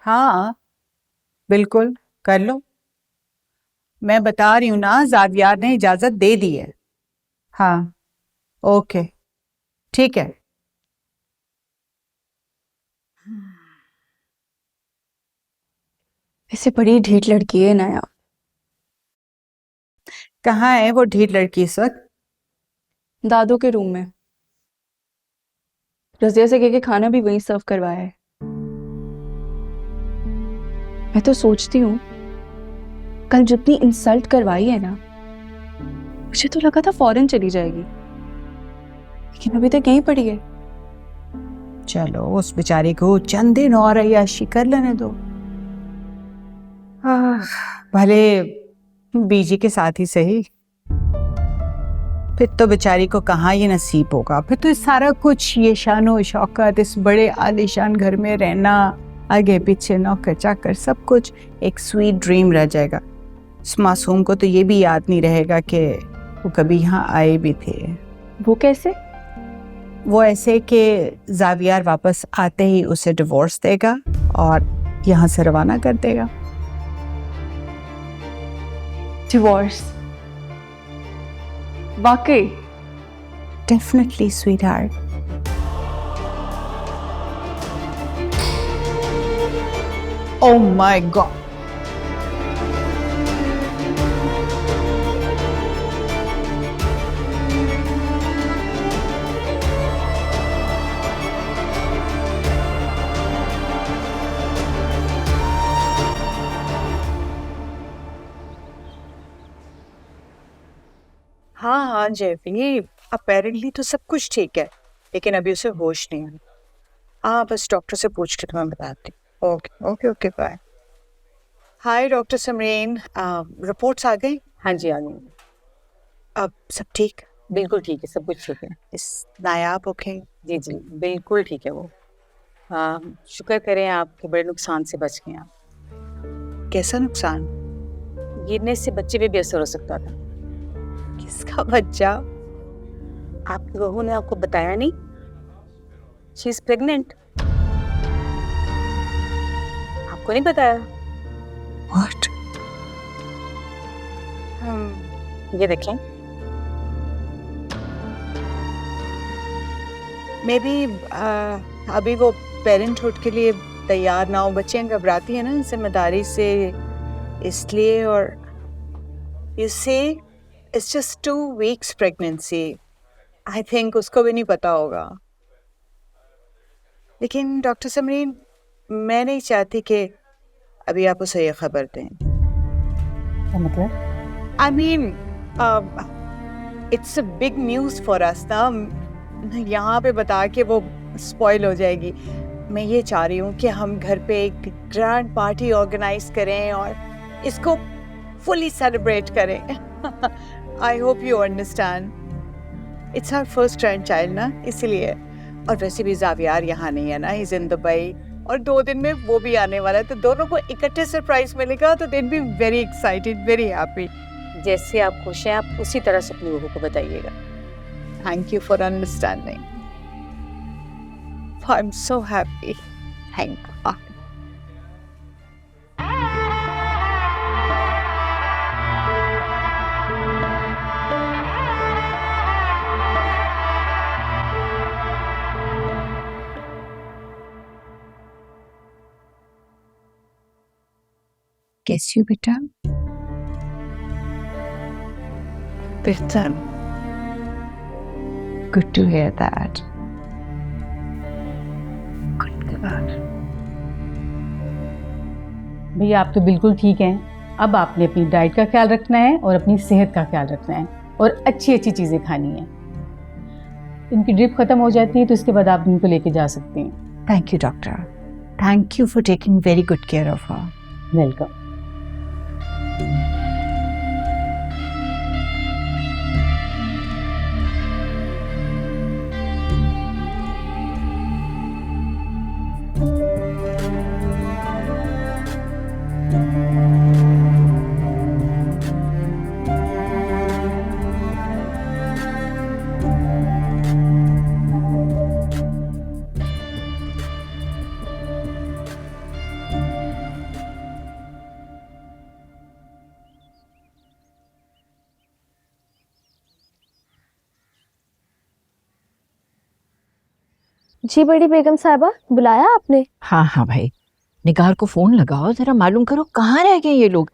हाँ बिल्कुल कर लो। मैं बता रही हूँ ना, जावियार ने इजाजत दे दी है। हाँ ओके ठीक है। ऐसे बड़ी ढीठ लड़की है नया। कहाँ है वो ढीठ लड़की इस वक्त? दादू के रूम में। रजिया से कह के खाना भी वहीं सर्व करवाया है। मैं तो सोचती हूँ कल जितनी इंसल्ट करवाई है ना, मुझे तो लगा था फौरन चली जाएगी, लेकिन अभी तक यहीं पड़ी है। चलो उस बेचारी को चंद दिन और अय्याशी कर लेने दो। भले बीजी के साथ ही सही। फिर तो बेचारी को कहाँ ये नसीब होगा। फिर तो इस सारा कुछ, ये शानो शौकत, इस बड़े आलीशान घर में रहना, आगे पीछे नौकर चाकर, सब कुछ एक स्वीट ड्रीम रह जाएगा। इस मासूम को तो ये भी याद नहीं रहेगा कि वो कभी यहाँ आए भी थे। वो कैसे? वो ऐसे कि जावियार वापस आते ही उसे डिवोर्स देगा और यहाँ से रवाना कर देगा। डिवोर्स? वाकई? Definitely sweet heart. Oh my God. हाँ हाँ जेफी, अपेरेंटली तो सब कुछ ठीक है, लेकिन अभी उसे होश नहीं है। हाँ बस डॉक्टर से पूछ के तुम्हें बताती हूँ। Okay okay okay bye. Hi doctor Samreen, reports आ गई? हाँ जी आ गई। अब सब ठीक? बिल्कुल ठीक है, सब कुछ ठीक है। इस नायाब ओके? जी जी बिल्कुल ठीक है वो। शुक्र करें आपके बड़े नुकसान से बच गए आप। कैसा नुकसान? गिरने से बच्चे पे भी असर हो सकता था। किसका बच्चा? आपकी बहू ने आपको बताया नहीं? She is pregnant. आपको नहीं बताया? व्हाट? ये देखें। मे बी अभी वो पेरेंटहुड के लिए तैयार ना हो। बच्चियां घबराती हैं ना जिम्मेदारी से, इसलिए। और you see, it's just 2 weeks pregnancy. I think उसको भी नहीं पता होगा। लेकिन डॉक्टर समरीन, मैं नहीं चाहती कि अभी आप उसे ये खबर दें। क्या मतलब? I mean it's a big news for us ना। यहाँ पे बता के वो स्पॉइल हो जाएगी। मैं ये चाह रही हूँ कि हम घर पे एक ग्रैंड पार्टी ऑर्गेनाइज करें और इसको फुली सेलिब्रेट करें। I hope you understand. It's our first grandchild ना, इसलिए। और वैसे भी जावियार यहाँ नहीं है ना, इज इन दुबई, और 2 दिन में वो भी आने वाला है, तो दोनों को इकट्ठे सरप्राइज मिलेगा। तो दे be very excited, very happy. जैसे आप खुश हैं, आप उसी तरह से अपनी बहू को बताइएगा। Thank you for understanding. I am so happy. Thank you. कैसी हो बेटा? बेहतर। Good to hear that. भैया आप तो बिल्कुल ठीक हैं। अब आपने अपनी डाइट का ख्याल रखना है और अपनी सेहत का ख्याल रखना है और अच्छी अच्छी चीज़ें खानी है। इनकी ड्रिप खत्म हो जाती है तो इसके बाद आप इनको लेके जा सकते हैं। Thank you doctor. Thank you for taking very good care of her. Welcome. जी बड़ी बेगम साहबा, बुलाया आपने? हाँ हाँ भाई, निगार को फोन लगाओ, जरा मालूम करो कहाँ रह गए ये लोग।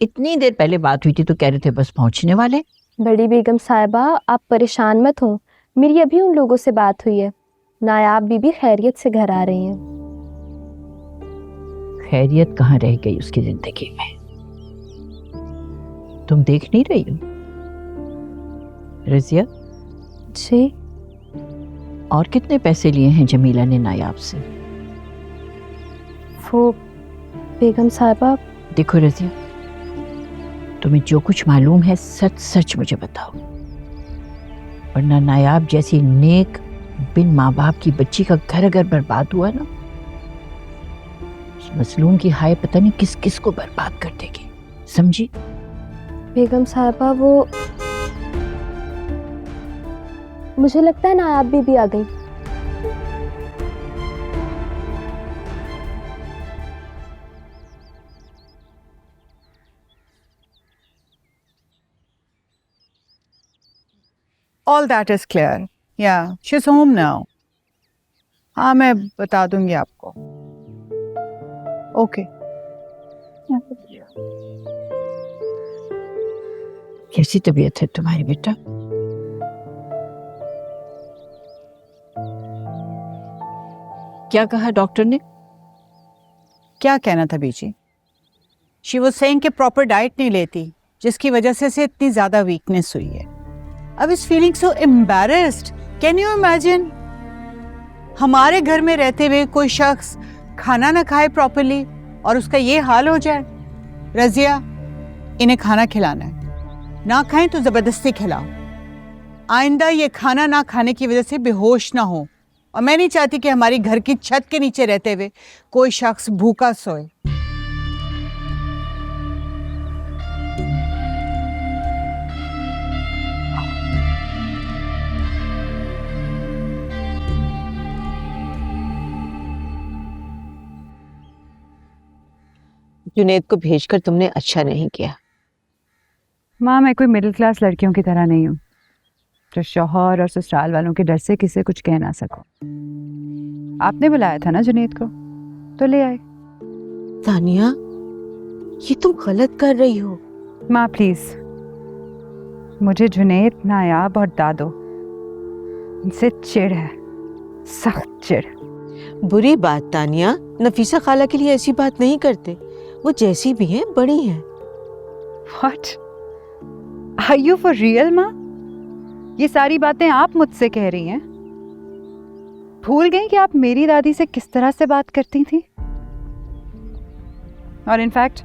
इतनी देर पहले बात हुई थी तो कह रहे थे बस पहुंचने वाले। बड़ी बेगम साहबा आप परेशान मत हो, मेरी अभी उन लोगों से बात हुई है। नायाब बीबी खैरियत से घर आ रही हैं। खैरियत कहाँ रह गई उसकी जिंदगी में, तुम देख नहीं रही हो? रजिया, जी और कितने पैसे लिए हैं जमीला ने नायाब से? वो बेगम साहबा, देखो रजिया, तुम्हें जो कुछ मालूम है सच सच मुझे बताओ, वरना नायाब जैसी नेक बिन माँ बाप की बच्ची का घर अगर बर्बाद हुआ ना, उस मजलूम की हाय पता नहीं किस किस को बर्बाद कर देगी, समझी? बेगम साहबा वो मुझे लगता है नायाब बीबी आ गई। All that is clear. Yeah, she's home now. हाँ, मैं बता दूंगी आपको। ओके। कैसी तबीयत है तुम्हारी बेटा? क्या कहा डॉक्टर ने? क्या कहना था बीजी? शी वाज सेइंग कि प्रॉपर डाइट नहीं लेती, जिसकी वजह से इसे इतनी ज्यादा वीकनेस हुई है। अब is feeling so embarrassed. Can you imagine, हमारे घर में रहते हुए कोई शख्स खाना ना खाए प्रॉपरली और उसका ये हाल हो जाए। रजिया, इन्हें खाना खिलाना है, ना खाएं तो जबरदस्ती खिलाओ। आइंदा ये खाना ना खाने की वजह से बेहोश ना हो, और मैं नहीं चाहती कि हमारी घर की छत के नीचे रहते हुए कोई शख्स भूखा सोए। जुनैद को भेजकर तुमने अच्छा नहीं किया। माँ, मैं कोई मिडिल क्लास लड़कियों की तरह नहीं हूँ जो शौहर और ससुराल वालों के डर से किसी कुछ कह ना सको। आपने बुलाया था ना जुनैद को, तो ले आए। तानिया, ये तुम गलत कर रही हो। माँ प्लीज, मुझे जुनैद, नायाब और दादो, इनसे चिढ़ है, सख्त चिढ़। बुरी बात तानिया, नफीसा खाला के लिए ऐसी बात नहीं करते, वो जैसी भी हैं बड़ी हैं। What? Are you for real माँ? ये सारी बातें आप मुझसे कह रही हैं? भूल गई कि आप मेरी दादी से किस तरह से बात करती थी? और इनफैक्ट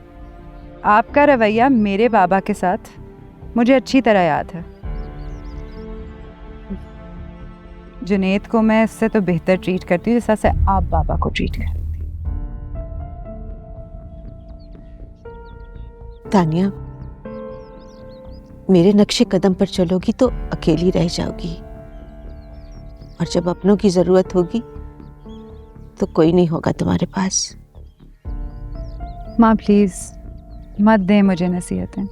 आपका रवैया मेरे बाबा के साथ मुझे अच्छी तरह याद है। जुनैद को मैं इससे तो बेहतर ट्रीट करती हूँ जैसा से आप बाबा को ट्रीट करती। तानिया, मेरे नक्शे कदम पर चलोगी तो अकेली रह जाओगी, और जब अपनों की जरूरत होगी तो कोई नहीं होगा तुम्हारे पास। माँ प्लीज मत दें मुझे नसीहतें,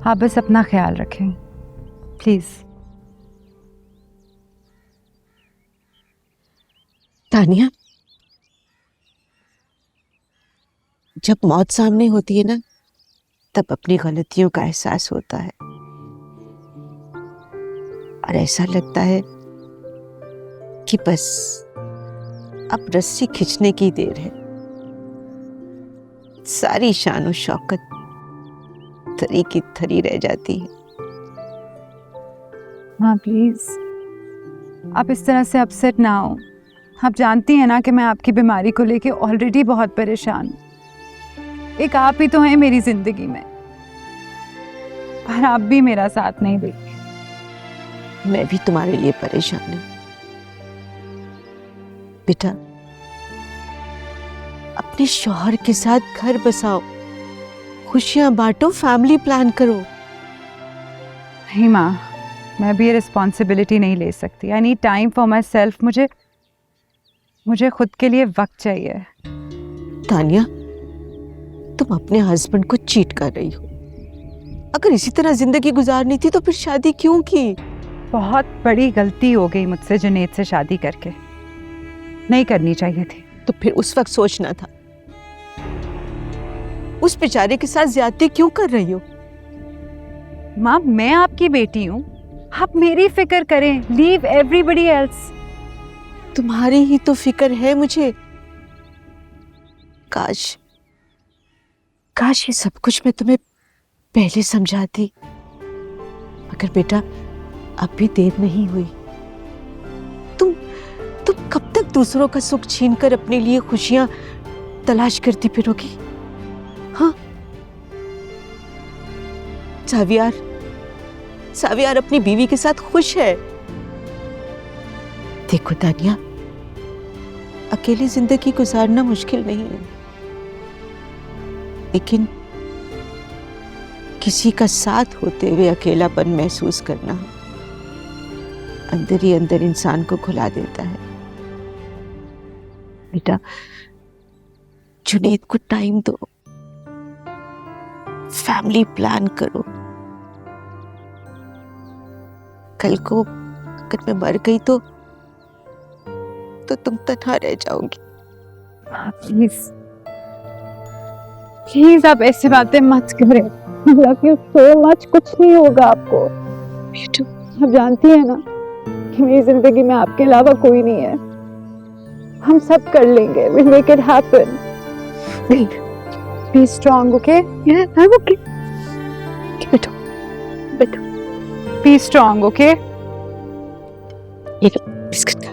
आप बस अपना ख्याल रखें प्लीज। तानिया, जब मौत सामने होती है ना, तब अपनी गलतियों का एहसास होता है, और ऐसा लगता है कि बस अब रस्सी खींचने की देर है। सारी शान शौकत थरी की थरी रह जाती है। हाँ प्लीज, आप इस तरह से अपसेट ना हो। आप जानती हैं ना कि मैं आपकी बीमारी को लेके ऑलरेडी बहुत परेशान हूँ। एक आप ही तो हैं मेरी जिंदगी में, पर आप भी मेरा साथ नहीं देते। मैं भी तुम्हारे लिए परेशान हूँ बेटा। अपने शौहर के साथ घर बसाओ, खुशियां बांटो, फैमिली प्लान करो। नहीं माँ, मैं भी ये रिस्पॉन्सिबिलिटी नहीं ले सकती। I need time for my self. मुझे खुद के लिए वक्त चाहिए। तानिया, तुम अपने हस्बैंड को चीट कर रही हो। अगर इसी तरह जिंदगी गुजारनी थी तो फिर शादी क्यों की? बहुत बड़ी गलती हो गई मुझसे जुनैद से शादी करके। नहीं करनी चाहिए थी। तो फिर उस वक्त सोचना था। उस बेचारे के साथ ज्यादती क्यों कर रही हो? माँ, मैं आपकी बेटी हूँ, आप मेरी फिक्र करें, लीव एवरीबडी एल्स। तुम्हारी ही तो फिक्र है मुझे। काश काश ये सब कुछ मैं तुम्हें पहले समझाती। मगर बेटा, अब भी देर नहीं हुई। तुम कब तक दूसरों का सुख छीनकर अपने लिए खुशियां तलाश करती फिरोगी? हाँ, सावियार अपनी बीवी के साथ खुश है। देखो तानिया, अकेली जिंदगी गुजारना मुश्किल नहीं है, लेकिन किसी का साथ होते हुए अकेलापन महसूस करना अंदर ही अंदर इंसान को घुला देता है। बेटा, जुनैद को टाइम दो, फैमिली प्लान करो। कल को अगर मैं मर गई तो तुम तन्हा रह जाओगी। प्लीज प्लीज आप ऐसी बातें मत करें। Love you so much. कुछ नहीं होगा आपको। बेटू, आप जानती है ना कि मेरी जिंदगी में आपके अलावा कोई नहीं है। हम सब कर लेंगे। We'll make it happen. Be strong, okay? Yeah, I'm okay. बेटू, Be strong, okay? ये लो बिस्किट।